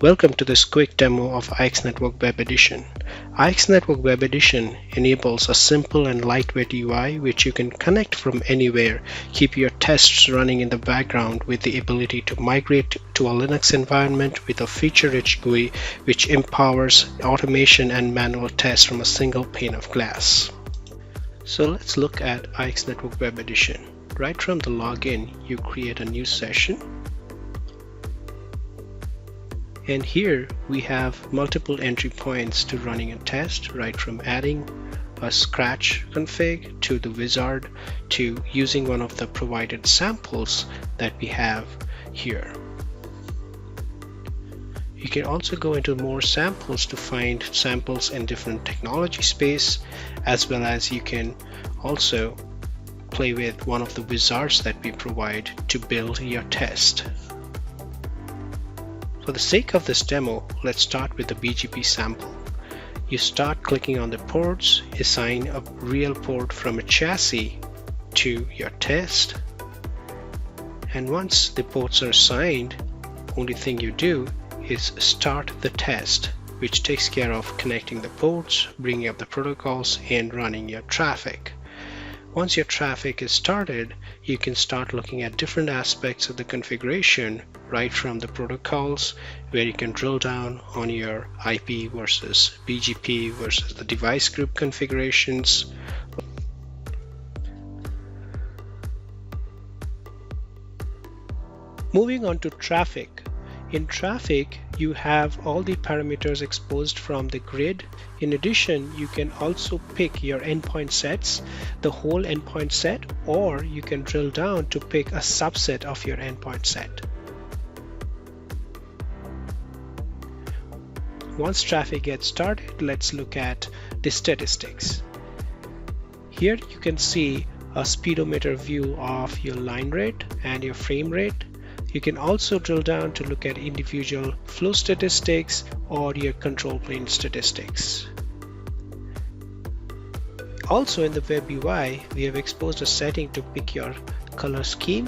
Welcome to this quick demo of IxNetwork Web Edition. IxNetwork Web Edition enables a simple and lightweight UI which you can connect from anywhere, keep your tests running in the background with the ability to migrate to a Linux environment with a feature-rich GUI which empowers automation and manual tests from a single pane of glass. So let's look at IxNetwork Web Edition. Right from the login, you create a new session. And here we have multiple entry points to running a test, right from adding a scratch config to the wizard to using one of the provided samples that we have here. You can also go into more samples to find samples in different technology space, as well as you can also play with one of the wizards that we provide to build your test. For the sake of this demo, let's start with the Bgp sample. You start clicking on the ports, assign a real port from a chassis to your test, and once the ports are assigned, only thing you do is start the test, which takes care of connecting the ports, bringing up the protocols, and running your traffic. Once your traffic is started, you can start looking at different aspects of the configuration, right from the protocols, where you can drill down on your IP versus BGP versus the device group configurations. Moving on to traffic. In traffic, you have all the parameters exposed from the grid. In addition, you can also pick your endpoint sets, the whole endpoint set, or you can drill down to pick a subset of your endpoint set. Once traffic gets started, let's look at the statistics. Here you can see a speedometer view of your line rate and your frame rate. You can also drill down to look at individual flow statistics or your control plane statistics. Also in the web UI, we have exposed a setting to pick your color scheme,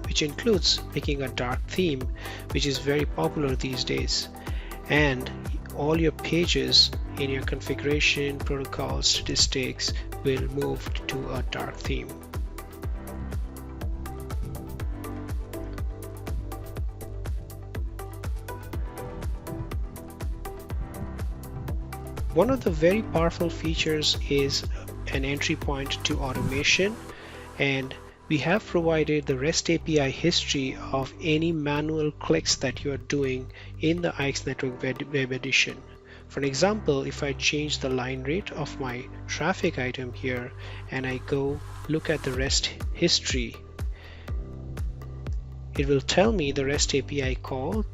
which includes picking a dark theme, which is very popular these days. And all your pages in your configuration, protocol, statistics will move to a dark theme. One of the very powerful features is an entry point to automation, and we have provided the REST API history of any manual clicks that you are doing in the IxNetwork Web Edition. For example, if I change the line rate of my traffic item here and I go look at the REST history, it will tell me the REST API call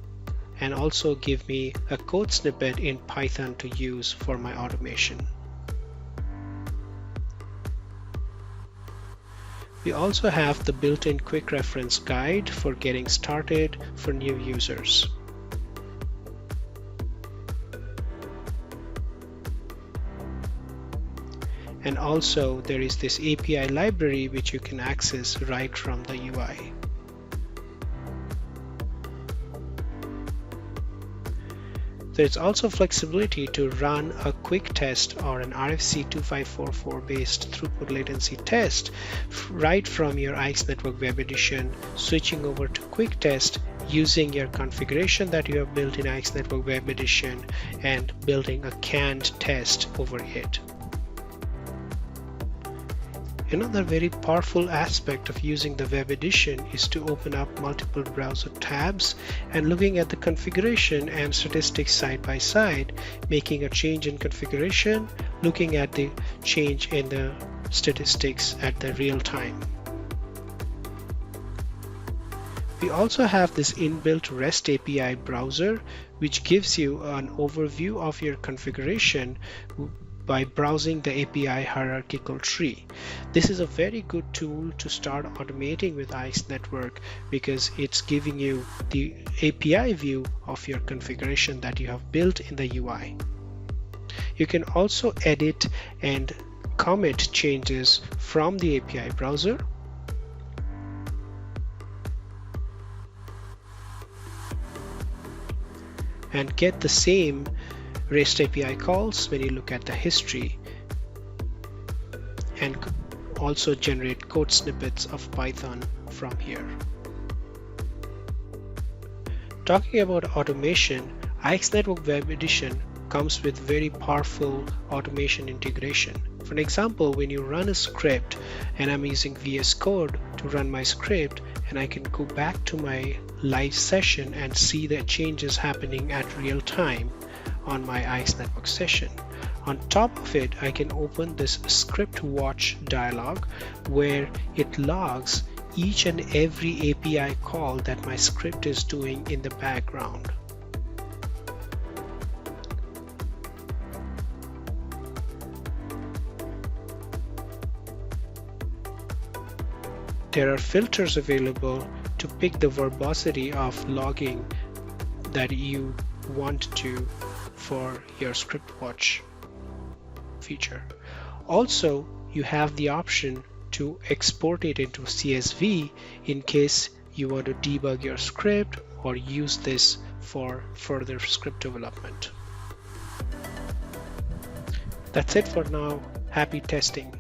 and also give me a code snippet in Python to use for my automation. We also have the built-in quick reference guide for getting started for new users. And also there is this API library which you can access right from the UI. There's also flexibility to run a Quicktest or an RFC 2544 based throughput latency test right from your IxNetwork Web Edition, switching over to Quicktest using your configuration that you have built in IxNetwork Web Edition and building a canned test over it. Another very powerful aspect of using the Web Edition is to open up multiple browser tabs and looking at the configuration and statistics side by side, making a change in configuration, looking at the change in the statistics at the real time. We also have this inbuilt REST API browser, which gives you an overview of your configuration by browsing the API hierarchical tree. This is a very good tool to start automating with IxNetwork because it's giving you the API view of your configuration that you have built in the UI. You can also edit and commit changes from the API browser. and get the same REST API calls when you look at the history, and also generate code snippets of Python from here. Talking about automation, IxNetwork Web Edition comes with very powerful automation integration. For example, when you run a script, and I'm using VS Code to run my script, and I can go back to my live session and see the changes happening at real time on my IxNetwork session. On top of it, I can open this script watch dialog where it logs each and every API call that my script is doing in the background. There are filters available to pick the verbosity of logging that you want to for your script watch feature. Also, you have the option to export it into CSV in case you want to debug your script or use this for further script development. That's it for now. Happy testing.